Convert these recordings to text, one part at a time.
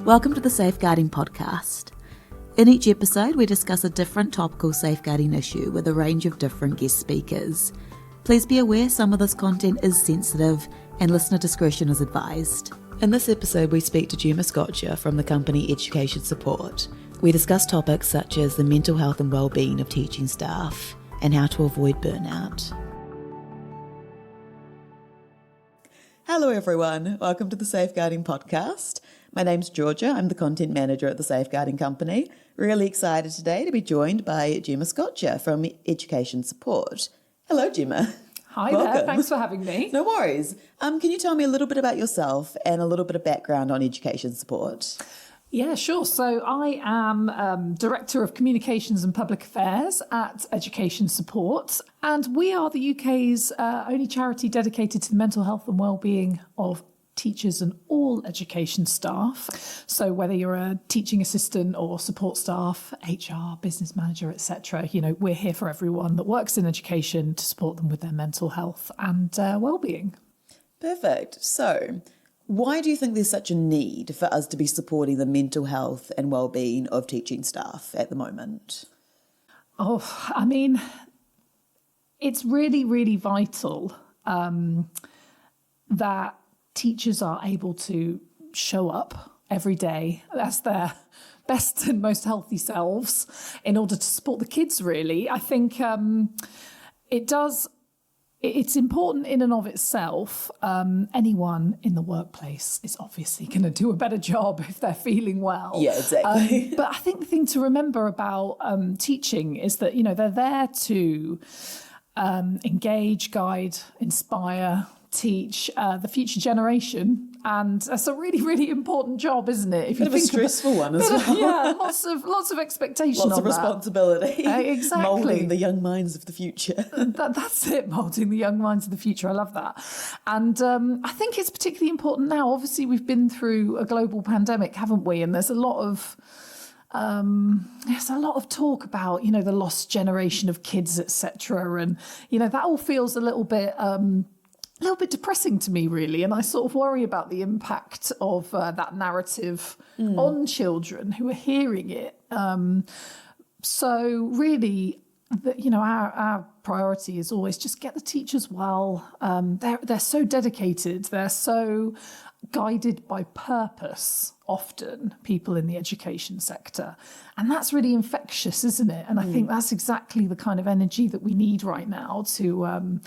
Welcome to the Safeguarding Podcast. In each episode, we discuss a different topical safeguarding issue with a range of different guest speakers. Please be aware some of this content is sensitive and listener discretion is advised. In this episode, we speak to Gemma Scotcher from the company Education Support. We discuss topics such as the mental health and wellbeing of teaching staff and how to avoid burnout. Hello everyone, welcome to the Safeguarding Podcast. My name's Georgia, I'm the content manager at the Safeguarding Company. Really excited today to be joined by Gemma Scotcher from Education Support. Hello Gemma. Hi Welcome. there, thanks for having me. No worries. Can you tell me a little bit about yourself and a little bit of background on Education Support? Yeah, sure. So I am Director of Communications and Public Affairs at Education Support, and we are the UK's only charity dedicated to the mental health and wellbeing of teachers and all education staff. So whether you're a teaching assistant or support staff, HR, business manager, etc., we're here for everyone that works in education to support them with their mental health and wellbeing. Perfect. So, why do you think there's such a need for us to be supporting the mental health and wellbeing of teaching staff at the moment? Oh, I mean, it's really, really vital that teachers are able to show up every day as their best and most healthy selves in order to support the kids, really. I think it's important in and of itself. Anyone in the workplace is obviously going to do a better job if they're feeling well. Yeah, exactly. But I think the thing to remember about teaching is that, they're there to engage, guide, inspire, teach the future generation. And that's a really, really important job, isn't it? If Bit of a stressful one as well. Yeah, lots of expectation Lots on of responsibility. Exactly. Moulding the young minds of the future. That's it, moulding the young minds of the future. I love that. And I think it's particularly important now. Obviously, we've been through a global pandemic, haven't we? And there's a lot of talk about, the lost generation of kids, etc. And, that all feels a little bit depressing to me, really. And I sort of worry about the impact of that narrative on children who are hearing it. So really, our priority is always just get the teachers well. They're so dedicated. They're so guided by purpose, often, people in the education sector. And that's really infectious, isn't it? And I think that's exactly the kind of energy that we need right now to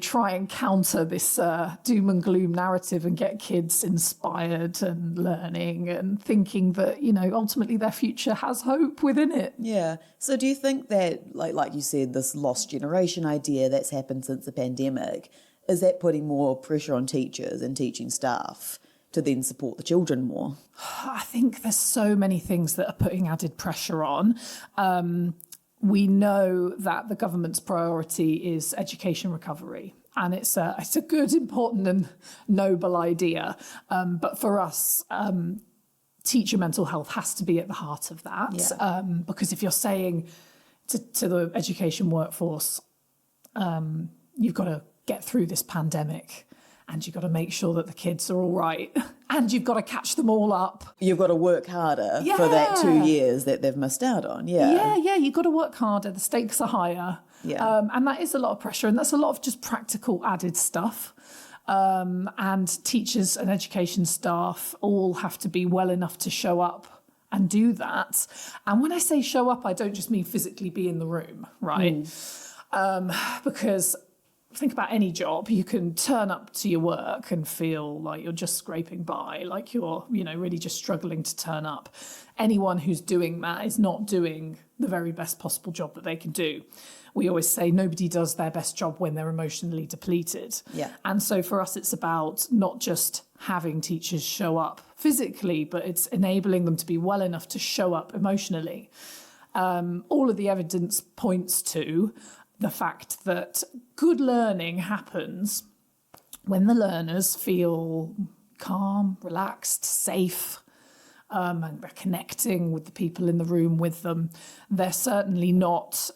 try and counter this doom and gloom narrative and get kids inspired and learning and thinking that, ultimately their future has hope within it. Yeah. So do you think that, like you said, this lost generation idea that's happened since the pandemic, is that putting more pressure on teachers and teaching staff to then support the children more? I think there's so many things that are putting added pressure on. We know that the government's priority is education recovery, and it's a good, important and noble idea. But for us, teacher mental health has to be at the heart of that. Because if you're saying to the education workforce, you've got to get through this pandemic, and you've got to make sure that the kids are all right, and you've got to catch them all up. You've got to work harder for that 2 years that they've missed out on. Yeah, you've got to work harder. The stakes are higher. Yeah. And that is a lot of pressure, and that's a lot of just practical added stuff. And teachers and education staff all have to be well enough to show up and do that. And when I say show up, I don't just mean physically be in the room, right? Because think about any job. You can turn up to your work and feel like you're just scraping by, like you're, really just struggling to turn up. Anyone who's doing that is not doing the very best possible job that they can do. We always say nobody does their best job when they're emotionally depleted. Yeah. And so for us, it's about not just having teachers show up physically, but it's enabling them to be well enough to show up emotionally. All of the evidence points to the fact that good learning happens when the learners feel calm, relaxed, safe, and they're connecting with the people in the room with them. They're certainly not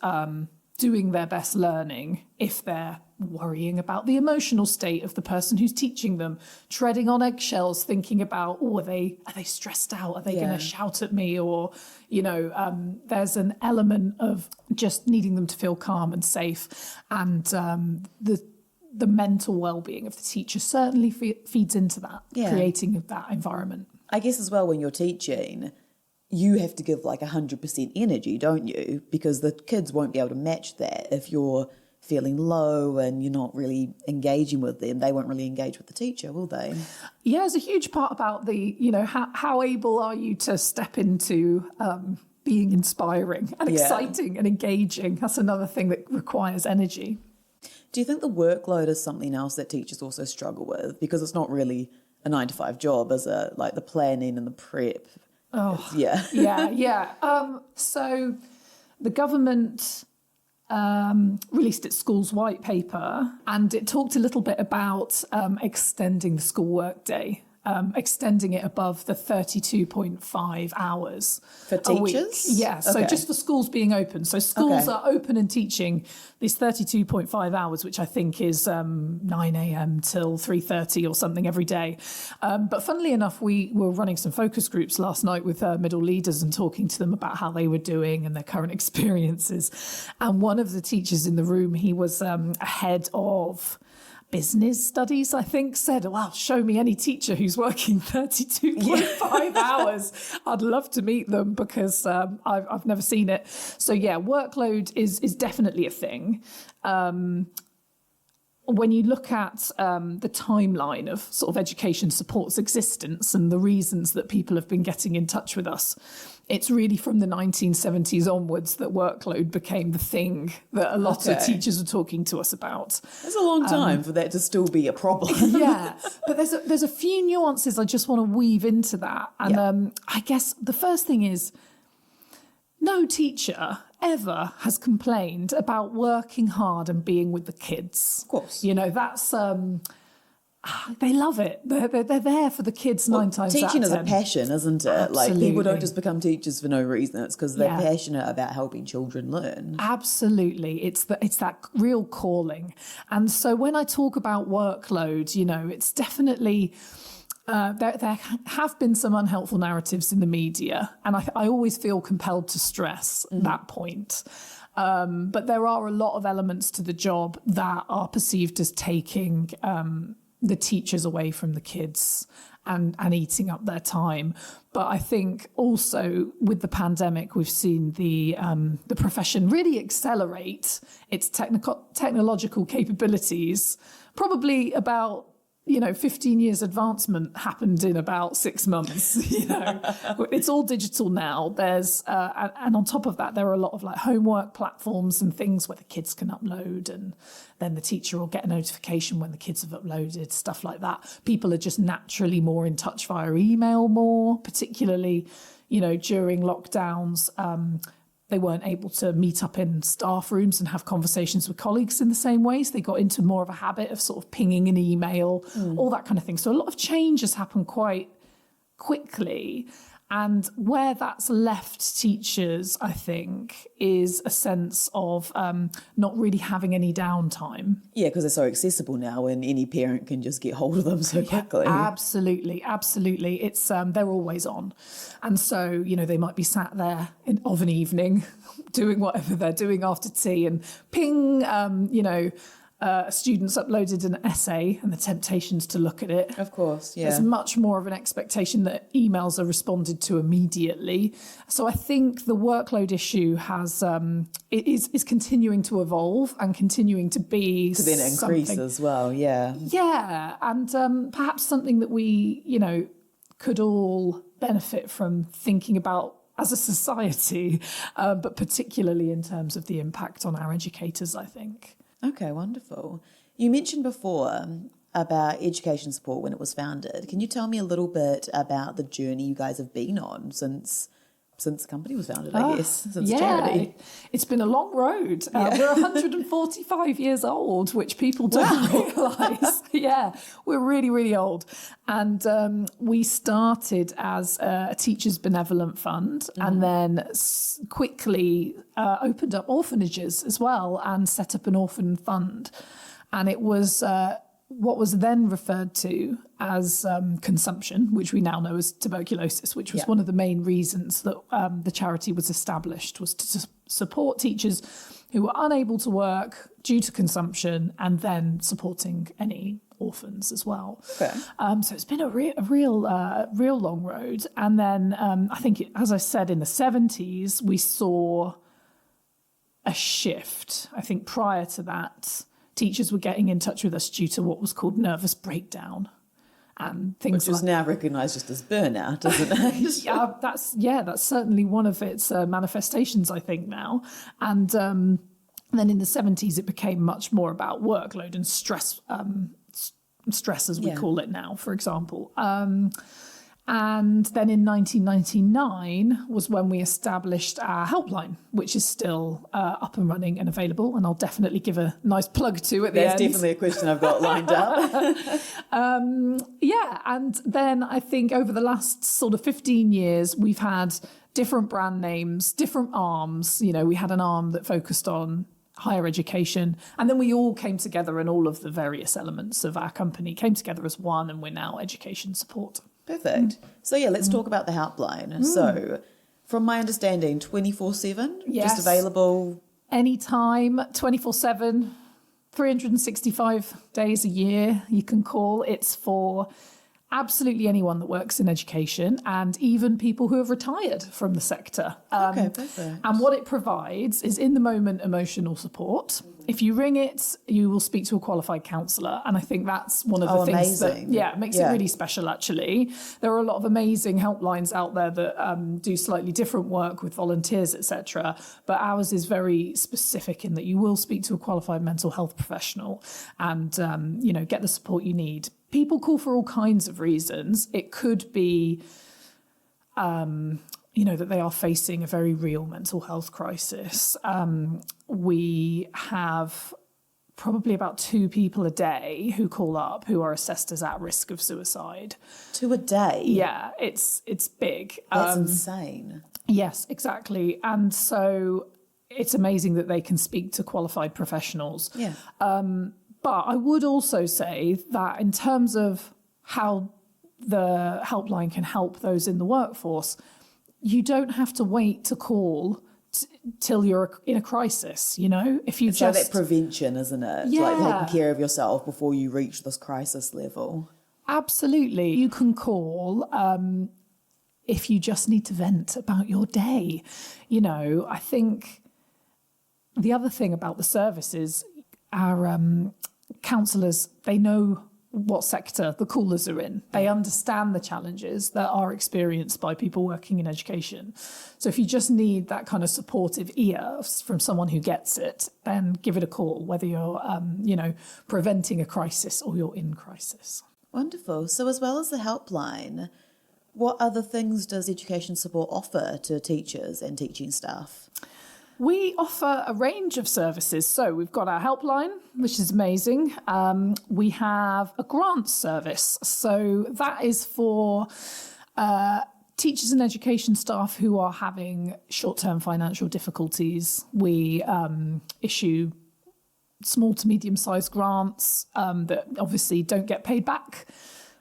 doing their best learning if they're worrying about the emotional state of the person who's teaching them, treading on eggshells, thinking about, are they stressed out? Are they going to shout at me? Or, there's an element of just needing them to feel calm and safe. And the mental well-being of the teacher certainly feeds into that, creating that environment. I guess as well, when you're teaching, you have to give like 100% energy, don't you? Because the kids won't be able to match that. If you're feeling low and you're not really engaging with them, they won't really engage with the teacher, will they? Yeah, it's a huge part about the, how able are you to step into being inspiring and exciting and engaging? That's another thing that requires energy. Do you think the workload is something else that teachers also struggle with? Because it's not really a 9-to-5 job, is it? Like the planning and the prep. Oh, yeah. So the government released its schools white paper, and it talked a little bit about extending the school work day, extending it above the 32.5 hours for teachers. A week. Yeah, so just for schools being open. So schools are open and teaching these 32.5 hours, which I think is 9 a.m. till 3:30 or something every day. But funnily enough, we were running some focus groups last night with middle leaders and talking to them about how they were doing and their current experiences. And one of the teachers in the room, he was a head of business studies, I think, said, well, show me any teacher who's working 32.5 hours. I'd love to meet them because I've never seen it. So, workload is definitely a thing. When you look at the timeline of sort of education support's existence and the reasons that people have been getting in touch with us, it's really from the 1970s onwards that workload became the thing that a lot of teachers are talking to us about. It's a long time for that to still be a problem. But there's a few nuances I just want to weave into that. And I guess the first thing is, no teacher ever has complained about working hard and being with the kids. Of course. That's... they love it. They're there for the kids 9 times out of 10. Teaching is a passion, isn't it? Absolutely. Like, people don't just become teachers for no reason. It's because they're passionate about helping children learn. Absolutely. It's that real calling. And so when I talk about workload, it's definitely... there have been some unhelpful narratives in the media, and I always feel compelled to stress that point. But there are a lot of elements to the job that are perceived as taking the teachers away from the kids and eating up their time. But I think also with the pandemic, we've seen the profession really accelerate its technological capabilities. Probably about 15 years advancement happened in about 6 months. It's all digital now. There's and on top of that, there are a lot of like homework platforms and things where the kids can upload, and then the teacher will get a notification when the kids have uploaded, stuff like that. People are just naturally more in touch via email more, particularly, during lockdowns. They weren't able to meet up in staff rooms and have conversations with colleagues in the same ways. They got into more of a habit of sort of pinging an email, all that kind of thing. So a lot of change has happened quite quickly. And where that's left teachers, I think, is a sense of not really having any downtime. Yeah, because they're so accessible now and any parent can just get hold of them so quickly. Absolutely. It's they're always on. And so, they might be sat there of an evening doing whatever they're doing after tea and ping, students uploaded an essay and the temptations to look at it. Of course, yeah. There's much more of an expectation that emails are responded to immediately. So I think the workload issue is continuing to evolve and continuing to be to then increase as well, yeah. Yeah, and perhaps something that we, could all benefit from thinking about as a society, but particularly in terms of the impact on our educators, I think. Okay, wonderful. You mentioned before about education support when it was founded. Can you tell me a little bit about the journey you guys have been on since since the company was founded, I guess, since charity. It's been a long road. We're 145 years old, which people don't realise. We're really, really old. And we started as a teachers' benevolent fund and then quickly opened up orphanages as well and set up an orphan fund. And it was what was then referred to as consumption, which we now know as tuberculosis, which was one of the main reasons that the charity was established, was to support teachers who were unable to work due to consumption and then supporting any orphans as well. So it's been a real long road. And then I think, as I said, in the 70s, we saw a shift. I think prior to that, teachers were getting in touch with us due to what was called nervous breakdown and things which is now recognised just as burnout, isn't it? That's certainly one of its manifestations, I think, now. And then in the 70s, it became much more about workload and stress, as we call it now, for example. And then in 1999 was when we established our helpline, which is still up and running and available. And I'll definitely give a nice plug to at the end. That's definitely a question I've got lined up. And then I think over the last sort of 15 years, we've had different brand names, different arms. You know, we had an arm that focused on higher education, and then we all came together, and all of the various elements of our company came together as one, and we're now education support. Perfect. So let's talk about the helpline. So from my understanding, 24/7, just available? Anytime, 24/7, 365 days a year you can call. It's for absolutely anyone that works in education and even people who have retired from the sector. Perfect. And what it provides is in-the-moment emotional support. If you ring it, you will speak to a qualified counsellor. And I think that's one of the things that makes it really special, actually. There are a lot of amazing helplines out there that do slightly different work with volunteers, etc. But ours is very specific in that you will speak to a qualified mental health professional and, get the support you need. People call for all kinds of reasons. It could be, that they are facing a very real mental health crisis. We have probably about 2 people a day who call up who are assessed as at risk of suicide. 2 a day? Yeah, it's big. That's insane. Yes, exactly. And so it's amazing that they can speak to qualified professionals. Yeah. But I would also say that in terms of how the helpline can help those in the workforce, you don't have to wait to call till you're in a crisis, if you it's just... like that prevention, isn't it? Yeah. Like taking care of yourself before you reach this crisis level. Absolutely. You can call if you just need to vent about your day. I think the other thing about the service is our counsellors, they know what sector the callers are in. They understand the challenges that are experienced by people working in education. So if you just need that kind of supportive ear from someone who gets it, then give it a call, whether you're, preventing a crisis or you're in crisis. Wonderful. So as well as the helpline, what other things does education support offer to teachers and teaching staff? We offer a range of services. So we've got our helpline, which is amazing. We have a grant service. So that is for teachers and education staff who are having short-term financial difficulties. We issue small to medium-sized grants that obviously don't get paid back.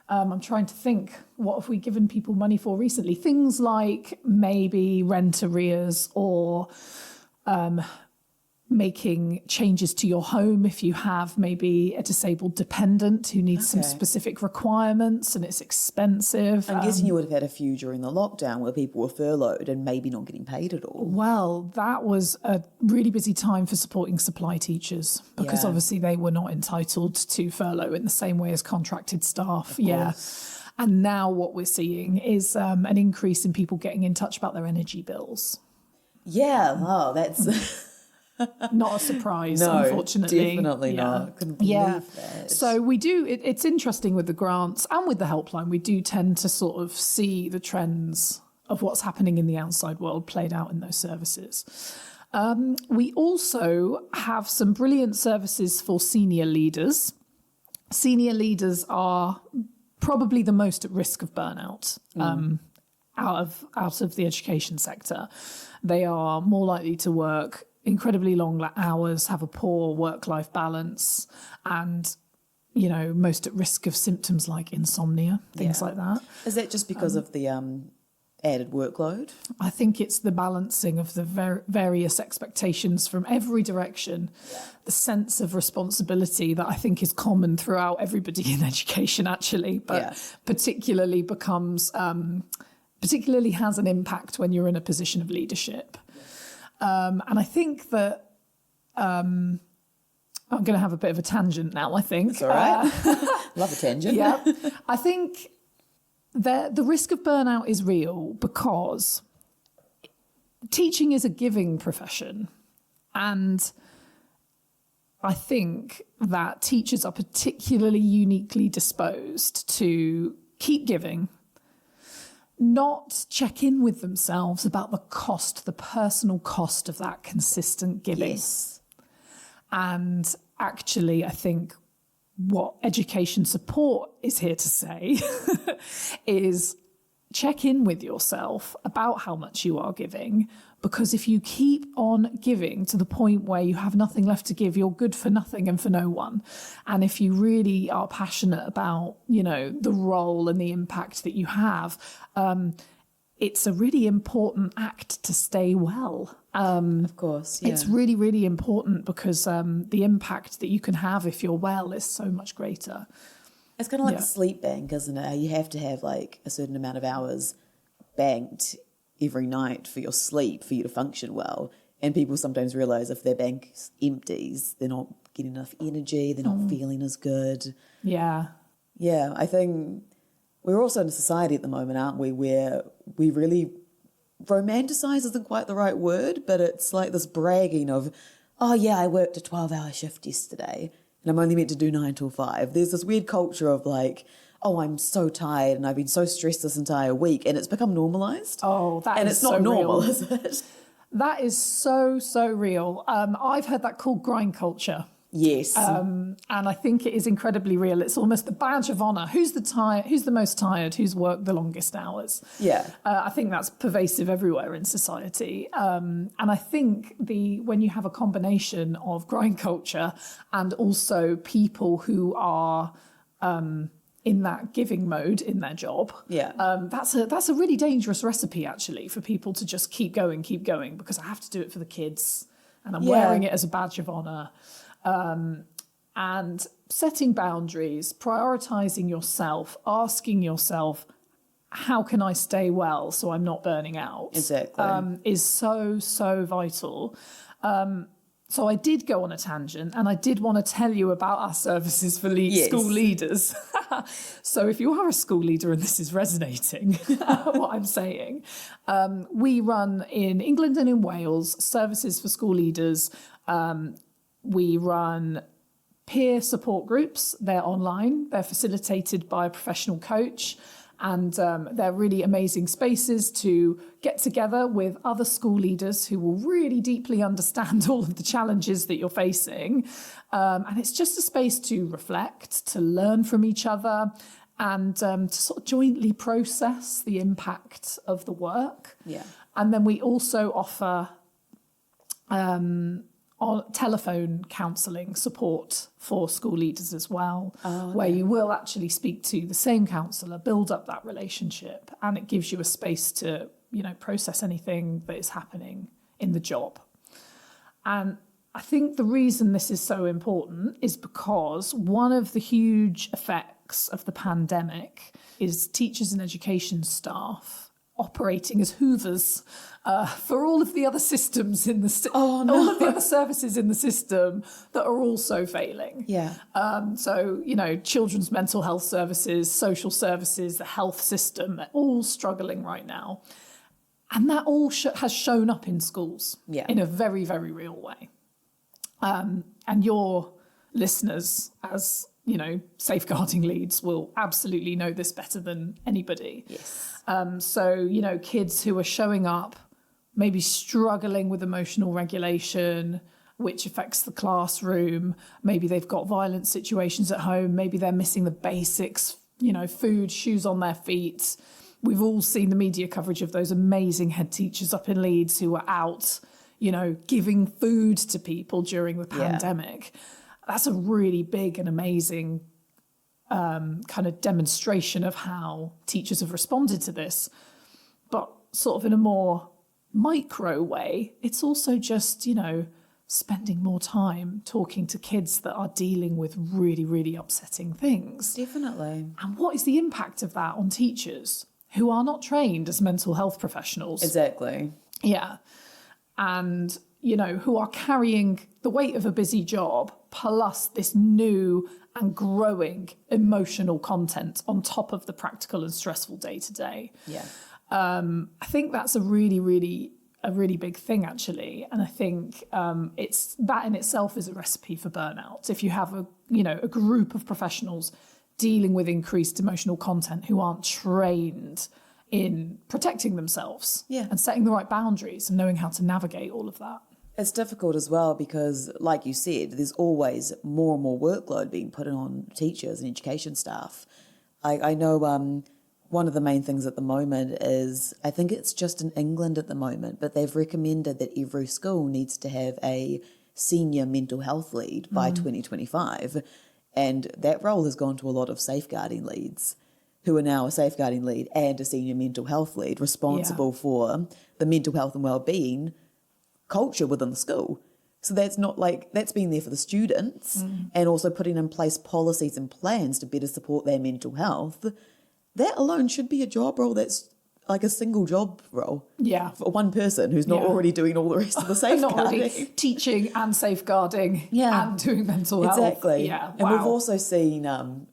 I'm trying to think, what have we given people money for recently? Things like maybe rent arrears or making changes to your home if you have maybe a disabled dependent who needs some specific requirements and it's expensive. I'm guessing you would have had a few during the lockdown where people were furloughed and maybe not getting paid at all. Well, that was a really busy time for supporting supply teachers because obviously they were not entitled to furlough in the same way as contracted staff. And now what we're seeing is an increase in people getting in touch about their energy bills. Yeah, that's... Not a surprise, unfortunately. Definitely not. Couldn't believe that. So we do, it's interesting with the grants and with the helpline, we do tend to sort of see the trends of what's happening in the outside world played out in those services. We also have some brilliant services for senior leaders. Senior leaders are probably the most at risk of burnout out of the education sector. They are more likely to work incredibly long hours, have a poor work-life balance, and most at risk of symptoms like insomnia, things like that. Is that just because of the added workload? I think it's the balancing of the various expectations from every direction, the sense of responsibility that I think is common throughout everybody in education, actually, but particularly has an impact when you're in a position of leadership. And I think that I'm going to have a bit of a tangent now, I think. That's all right. Love a tangent. Yeah. I think the risk of burnout is real because teaching is a giving profession. And I think that teachers are particularly uniquely disposed to keep giving, not check in with themselves about the personal cost of that consistent giving. Yes. And actually, I think what education support is here to say is check in with yourself about how much you are giving, because if you keep on giving to the point where you have nothing left to give, you're good for nothing and for no one. And if you really are passionate about, the role and the impact that you have, it's a really important act to stay well. Of course, yeah. It's really, really important because the impact that you can have if you're well is so much greater. It's kind of like a sleep bank, isn't it? You have to have like a certain amount of hours banked every night for your sleep for you to function well. And people sometimes realise if their bank empties, they're not getting enough energy, they're not feeling as good. Yeah. Yeah, I think we're also in a society at the moment, aren't we, where we really romanticize isn't quite the right word, but it's like this bragging of, oh yeah, I worked a 12-hour shift yesterday and I'm only meant to do 9 till 5. There's this weird culture of like, oh, I'm so tired and I've been so stressed this entire week, and it's become normalised. Oh, that and is it's not so normal, real. is it? That is so, so real. I've heard that called grind culture. Yes. And I think it is incredibly real. It's almost the badge of honour. Who's the most tired? Who's worked the longest hours? Yeah. I think that's pervasive everywhere in society. And I think when you have a combination of grind culture and also people who are in that giving mode in their job, that's a really dangerous recipe, actually, for people to just keep going, because I have to do it for the kids and I'm wearing it as a badge of honour. And setting boundaries, prioritising yourself, asking yourself, how can I stay well so I'm not burning out? Exactly. Is so, so vital. So I did go on a tangent, and I did want to tell you about our services for school leaders. So if you are a school leader and this is resonating, what I'm saying, we run in England and in Wales services for school leaders. We run peer support groups. They're online. They're facilitated by a professional coach. And they're really amazing spaces to get together with other school leaders who will really deeply understand all of the challenges that you're facing. And it's just a space to reflect, to learn from each other, and to sort of jointly process the impact of the work. Yeah. And then we also offer telephone counselling support for school leaders as well, where you will actually speak to the same counsellor, build up that relationship, and it gives you a space to, process anything that is happening in the job. And I think the reason this is so important is because one of the huge effects of the pandemic is teachers and education staff operating as hoovers for all of the other systems in the all of the other services in the system that are also failing. Yeah. So, children's mental health services, social services, the health system, they're all struggling right now. And that all has shown up in schools in a very, very real way. And your listeners, as safeguarding leads will absolutely know this better than anybody. Yes. So, kids who are showing up, maybe struggling with emotional regulation, which affects the classroom. Maybe they've got violent situations at home. Maybe they're missing the basics, food, shoes on their feet. We've all seen the media coverage of those amazing head teachers up in Leeds who are out, giving food to people during the pandemic. That's a really big and amazing kind of demonstration of how teachers have responded to this. But sort of in a more micro way, it's also just, spending more time talking to kids that are dealing with really, really upsetting things. Definitely. And what is the impact of that on teachers who are not trained as mental health professionals? Exactly. Yeah. And, who are carrying the weight of a busy job plus this new and growing emotional content on top of the practical and stressful day-to-day. Yeah. I think that's a really big thing, actually. And I think it's that in itself is a recipe for burnout. If you have a group of professionals dealing with increased emotional content who aren't trained in protecting themselves and setting the right boundaries and knowing how to navigate all of that. It's difficult as well because, like you said, there's always more and more workload being put on teachers and education staff. I know one of the main things at the moment is, I think it's just in England at the moment, but they've recommended that every school needs to have a senior mental health lead by 2025. And that role has gone to a lot of safeguarding leads who are now a safeguarding lead and a senior mental health lead responsible for the mental health and wellbeing culture within the school. So that's not that's been there for the students and also putting in place policies and plans to better support their mental health. That alone should be a job role that's like a single job role. Yeah. For one person who's not already doing all the rest of the safeguarding. Not already teaching and safeguarding and doing mental health. Exactly. Yeah. And we've also seen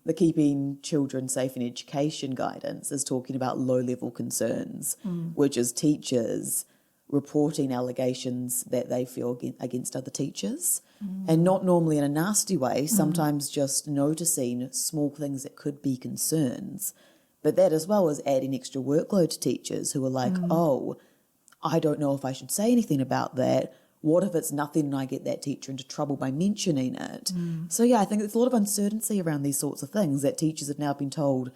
the Keeping Children Safe in Education guidance is talking about low-level concerns, which is teachers reporting allegations that they feel against other teachers. And not normally in a nasty way, sometimes just noticing small things that could be concerns. But that as well is adding extra workload to teachers who are like, oh, I don't know if I should say anything about that. What if it's nothing and I get that teacher into trouble by mentioning it? So, I think there's a lot of uncertainty around these sorts of things that teachers have now been told,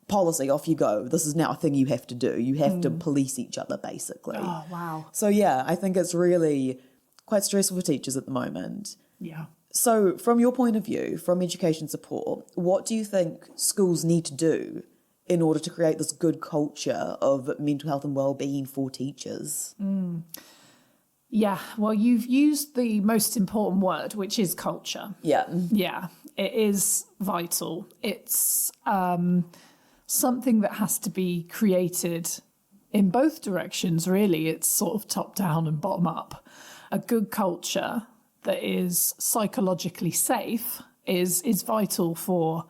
policy, off you go. This is now a thing you have to do. You have to police each other, basically. Oh, wow. So, I think it's really quite stressful for teachers at the moment. Yeah. So, from your point of view, from education support, what do you think schools need to do in order to create this good culture of mental health and wellbeing for teachers? Yeah, well, you've used the most important word, which is culture. Yeah. Yeah, it is vital. It's something that has to be created in both directions, really. It's sort of top down and bottom up. A good culture that is psychologically safe is vital for,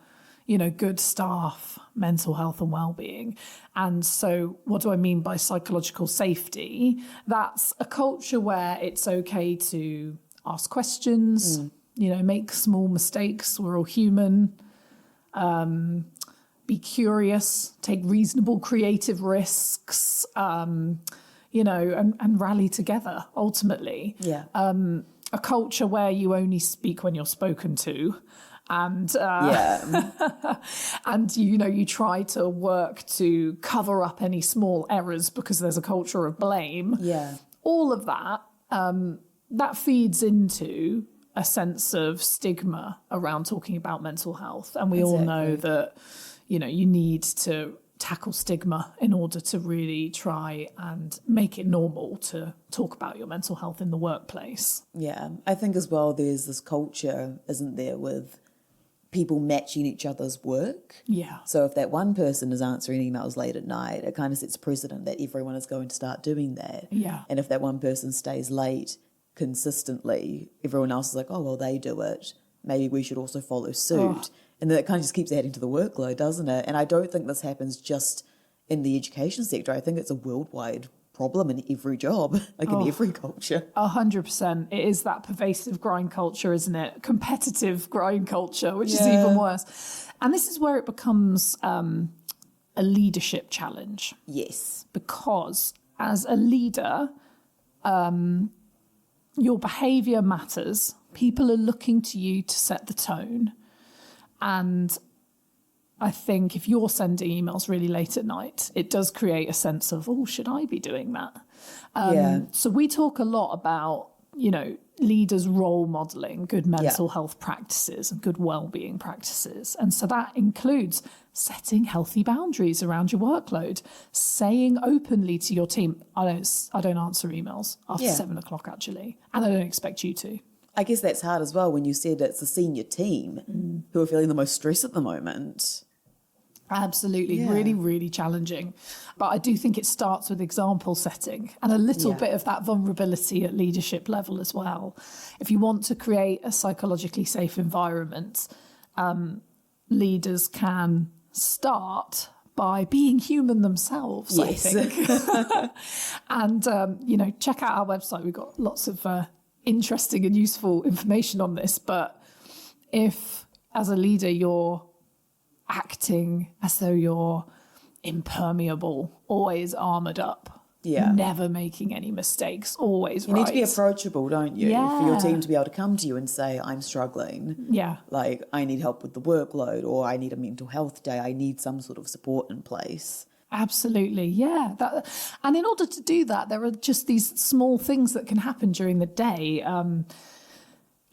good staff, mental health and well-being. And so what do I mean by psychological safety? That's a culture where it's okay to ask questions, make small mistakes. We're all human. Be curious, take reasonable creative risks, and rally together ultimately. Yeah. A culture where you only speak when you're spoken to. And and you try to work to cover up any small errors because there's a culture of blame. Yeah. All of that that feeds into a sense of stigma around talking about mental health, and we all know that you need to tackle stigma in order to really try and make it normal to talk about your mental health in the workplace. Yeah, I think as well there's this culture, isn't there, with people matching each other's work. Yeah. So if that one person is answering emails late at night, it kind of sets a precedent that everyone is going to start doing that. Yeah. And if that one person stays late consistently, everyone else is like, oh, well, they do it. Maybe we should also follow suit. Oh. And then it kind of just keeps adding to the workload, doesn't it? And I don't think this happens just in the education sector. I think it's a worldwide problem in every job, like in every culture. 100%. It is that pervasive grind culture, isn't it? Competitive grind culture, which is even worse. And this is where it becomes a leadership challenge. Yes. Because as a leader, your behaviour matters. People are looking to you to set the tone. And I think if you're sending emails really late at night, it does create a sense of, oh, should I be doing that? So we talk a lot about, leaders role modelling good mental health practices and good wellbeing practices. And so that includes setting healthy boundaries around your workload, saying openly to your team, I don't answer emails after 7 o'clock, actually, and I don't expect you to. I guess that's hard as well when you said it's the senior team who are feeling the most stress at the moment. Absolutely. Really, really challenging. But I do think it starts with example setting and a little bit of that vulnerability at leadership level as well. If you want to create a psychologically safe environment, leaders can start by being human themselves, I think. And, check out our website. We've got lots of interesting and useful information on this. But if, as a leader, you're acting as though you're impermeable, always armoured up, never making any mistakes, always right. You need to be approachable, don't you? For your team to be able to come to you and say, I'm struggling. Yeah. Like, I need help with the workload, or I need a mental health day. I need some sort of support in place. Absolutely, yeah. And in order to do that, there are just these small things that can happen during the day.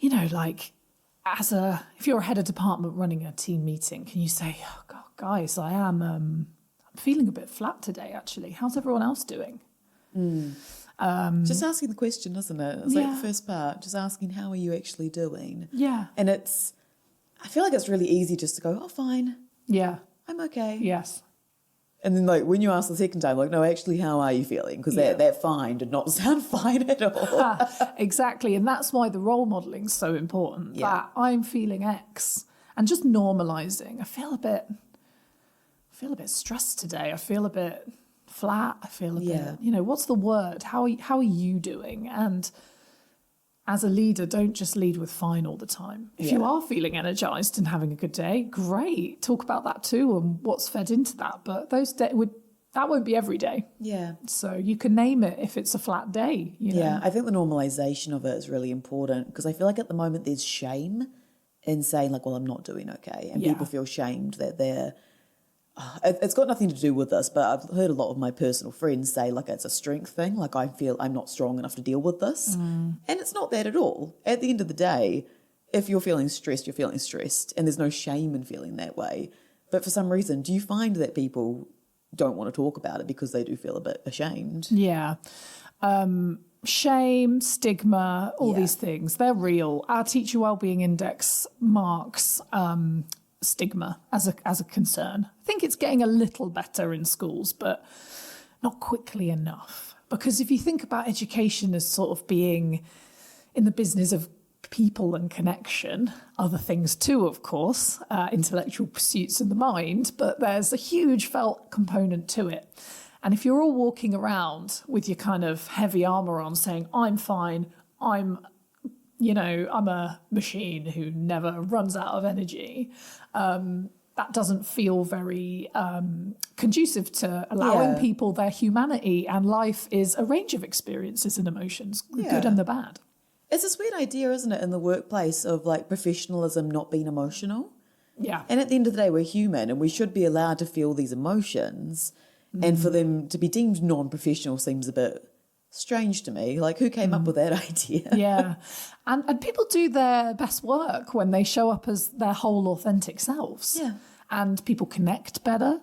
Like, if you're a head of department running a team meeting, can you say, oh God, guys, I'm feeling a bit flat today, actually. How's everyone else doing? Just asking the question, isn't it? It's like the first part, just asking, how are you actually doing? Yeah. And I feel like it's really easy just to go, oh, fine. Yeah. I'm okay. Yes. And then, like, when you ask the second time, like, no, actually, how are you feeling? Because that fine did not sound fine at all. Exactly. And that's why the role modelling is so important. Yeah. That I'm feeling X. And just normalising. I feel a bit stressed today. I feel a bit flat. I feel a bit, what's the word? How are you doing? And as a leader, don't just lead with fine all the time. If you are feeling energised and having a good day, great. Talk about that too and what's fed into that. But that won't be every day. Yeah. So you can name it if it's a flat day. Yeah, I think the normalisation of it is really important because I feel like at the moment there's shame in saying like, well, I'm not doing okay. And people feel shamed that they're... It's got nothing to do with this, but I've heard a lot of my personal friends say like it's a strength thing, like I feel I'm not strong enough to deal with this. And it's not that at all. At the end of the day, if you're feeling stressed, you're feeling stressed, and there's no shame in feeling that way. But for some reason, do you find that people don't want to talk about it because they do feel a bit ashamed? Yeah. Shame, stigma, all these things, they're real. Our Teacher Wellbeing Index marks stigma as a concern. I think it's getting a little better in schools, but not quickly enough. Because if you think about education as sort of being in the business of people and connection, other things too, of course, intellectual pursuits in the mind, but there's a huge felt component to it. And if you're all walking around with your kind of heavy armour on saying, I'm fine, I'm a machine who never runs out of energy, that doesn't feel very conducive to allowing people their humanity, and life is a range of experiences and emotions, the good and the bad. It's this weird idea, isn't it, in the workplace of like professionalism not being emotional? Yeah. And at the end of the day, we're human and we should be allowed to feel these emotions. And for them to be deemed non-professional seems a bit strange to me. Like, who came up with that idea? Yeah. And people do their best work when they show up as their whole authentic selves. Yeah. And people connect better.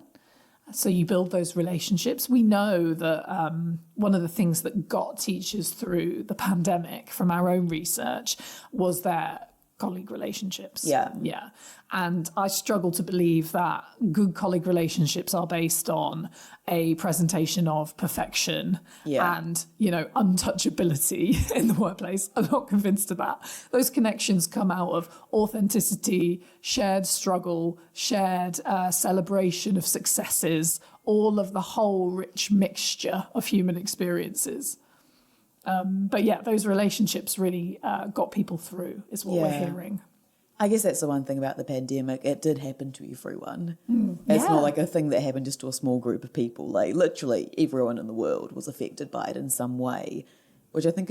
So you build those relationships. We know that one of the things that got teachers through the pandemic from our own research was their colleague relationships. Yeah. Yeah. And I struggle to believe that good colleague relationships are based on a presentation of perfection and, untouchability in the workplace. I'm not convinced of that. Those connections come out of authenticity, shared struggle, shared celebration of successes, all of the whole rich mixture of human experiences. But yeah, those relationships really got people through, is what we're hearing. I guess that's the one thing about the pandemic. It did happen to everyone. It's not like a thing that happened just to a small group of people. Like literally everyone in the world was affected by it in some way, which I think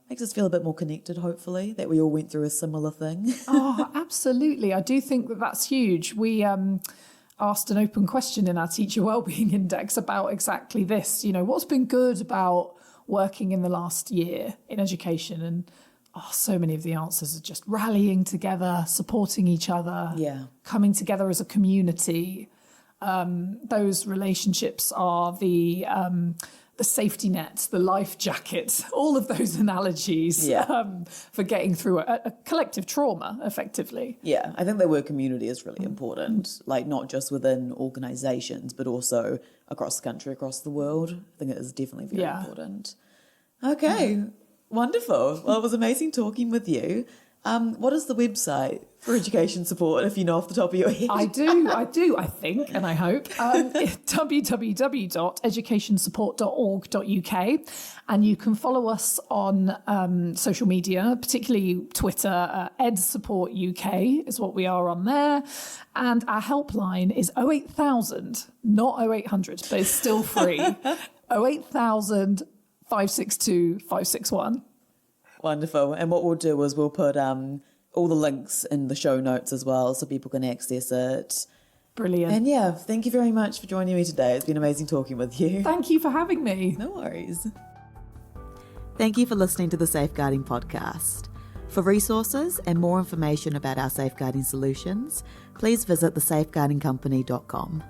makes us feel a bit more connected, hopefully, that we all went through a similar thing. Oh, absolutely. I do think that that's huge. We asked an open question in our Teacher Wellbeing Index about exactly this. You know, what's been good about working in the last year in education? And so many of the answers are just rallying together, supporting each other, coming together as a community. Those relationships are the safety net, the life jacket, all of those analogies for getting through a collective trauma, effectively. Yeah, I think the word community is really important, like not just within organisations, but also across the country, across the world. I think it is definitely very important. Okay. Wonderful. Well, it was amazing talking with you. What is the website for education support, if you know off the top of your head? I do, I think, and I hope. www.educationsupport.org.uk. And you can follow us on social media, particularly Twitter. EdSupport UK is what we are on there. And our helpline is 08000, not 0800, but it's still free. 08000 562 561. Wonderful. And what we'll do is we'll put all the links in the show notes as well so people can access it. Brilliant. And thank you very much for joining me today. It's been amazing talking with you. Thank you for having me. No worries. Thank you for listening to the Safeguarding Podcast. For resources and more information about our safeguarding solutions, please visit thesafeguardingcompany.com.